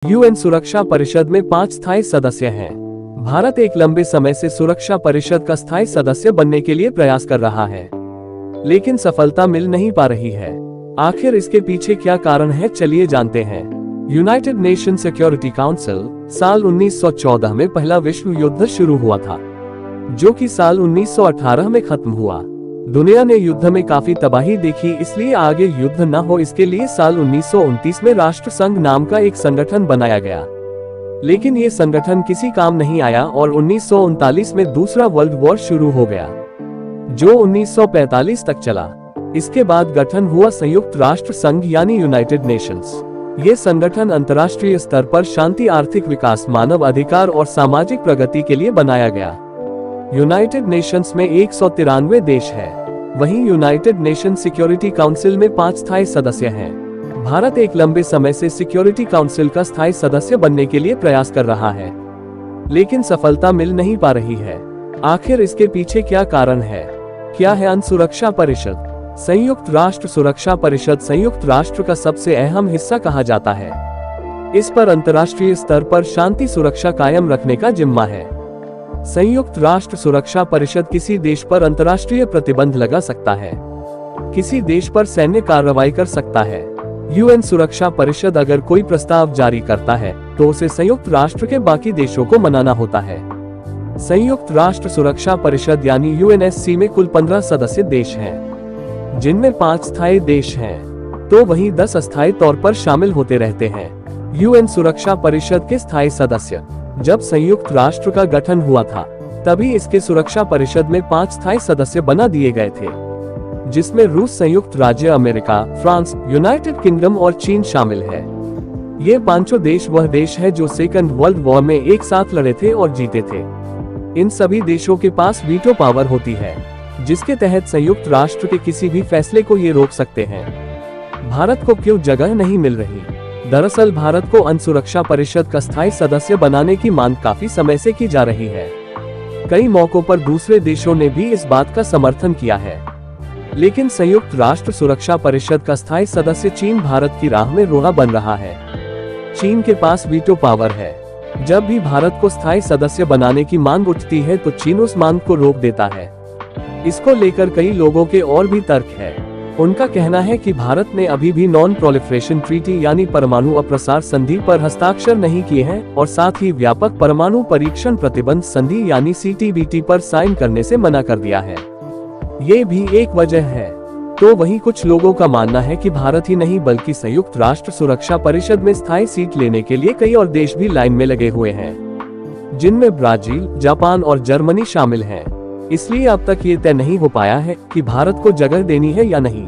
UN सुरक्षा परिषद में 5 स्थायी सदस्य हैं। भारत एक लंबे समय से सुरक्षा परिषद का स्थायी सदस्य बनने के लिए प्रयास कर रहा है, लेकिन सफलता मिल नहीं पा रही है। आखिर इसके पीछे क्या कारण है, चलिए जानते हैं। यूनाइटेड नेशन सिक्योरिटी काउंसिल साल 1914 में पहला विश्व युद्ध शुरू हुआ था, जो कि साल 1918 में खत्म हुआ। दुनिया ने युद्ध में काफी तबाही देखी, इसलिए आगे युद्ध न हो इसके लिए साल 1929 में राष्ट्र संघ नाम का एक संगठन बनाया गया। लेकिन ये संगठन किसी काम नहीं आया और 1939 में दूसरा वर्ल्ड वॉर शुरू हो गया, जो 1945 तक चला। इसके बाद गठन हुआ संयुक्त राष्ट्र संघ यानी यूनाइटेड नेशंस। ये संगठन अंतर्राष्ट्रीय स्तर पर शांति, आर्थिक विकास, मानव अधिकार और सामाजिक प्रगति के लिए बनाया गया। यूनाइटेड नेशंस में 193 देश हैं। वहीं यूनाइटेड नेशन सिक्योरिटी काउंसिल में 5 स्थायी सदस्य हैं। भारत एक लंबे समय से सिक्योरिटी काउंसिल का स्थायी सदस्य बनने के लिए प्रयास कर रहा है, लेकिन सफलता मिल नहीं पा रही है। आखिर इसके पीछे क्या कारण है? क्या है UN सुरक्षा परिषद? संयुक्त राष्ट्र सुरक्षा परिषद संयुक्त राष्ट्र का सबसे अहम हिस्सा कहा जाता है। इस पर अंतर्राष्ट्रीय स्तर पर शांति सुरक्षा कायम रखने का जिम्मा है। संयुक्त राष्ट्र सुरक्षा परिषद किसी देश पर अंतर्राष्ट्रीय प्रतिबंध लगा सकता है, किसी देश पर सैन्य कार्रवाई कर सकता है। यूएन सुरक्षा परिषद अगर कोई प्रस्ताव जारी करता है तो उसे संयुक्त राष्ट्र के बाकी देशों को मनाना होता है। संयुक्त राष्ट्र सुरक्षा परिषद यानी यूएनएससी में कुल 15 सदस्य देश हैं, जिनमें 5 स्थायी देश हैं, तो वहीं 10 अस्थायी तौर पर शामिल होते रहते हैं। यूएन सुरक्षा परिषद के स्थायी सदस्य जब संयुक्त राष्ट्र का गठन हुआ था, तभी इसके सुरक्षा परिषद में 5 स्थायी सदस्य बना दिए गए थे, जिसमें रूस, संयुक्त राज्य अमेरिका, फ्रांस, यूनाइटेड किंगडम और चीन शामिल है। ये 5 देश वह देश है जो सेकंड वर्ल्ड वॉर में एक साथ लड़े थे और जीते थे। इन सभी देशों के पास वीटो पावर होती है, जिसके तहत संयुक्त राष्ट्र के किसी भी फैसले को ये रोक सकते हैं। भारत को क्यों जगह नहीं मिल रही? दरअसल भारत को UN सुरक्षा परिषद का स्थायी सदस्य बनाने की मांग काफी समय से की जा रही है। कई मौकों पर दूसरे देशों ने भी इस बात का समर्थन किया है, लेकिन संयुक्त राष्ट्र सुरक्षा परिषद का स्थायी सदस्य चीन भारत की राह में रोड़ा बन रहा है। चीन के पास वीटो पावर है। जब भी भारत को स्थायी सदस्य बनाने की मांग उठती है तो चीन उस मांग को रोक देता है। इसको लेकर कई लोगों के और भी तर्क है। उनका कहना है कि भारत ने अभी भी नॉन प्रोलिफरेशन ट्रीटी यानी परमाणु अप्रसार संधि पर हस्ताक्षर नहीं किए हैं और साथ ही व्यापक परमाणु परीक्षण प्रतिबंध संधि यानी CTBT पर साइन करने से मना कर दिया है। ये भी एक वजह है। तो वहीं कुछ लोगों का मानना है कि भारत ही नहीं बल्कि संयुक्त राष्ट्र सुरक्षा परिषद में स्थायी सीट लेने के लिए कई और देश भी लाइन में लगे हुए हैं, जिनमें ब्राजील, जापान और जर्मनी शामिल हैं। इसलिए अब तक ये तय नहीं हो पाया है कि भारत को जगह देनी है या नहीं।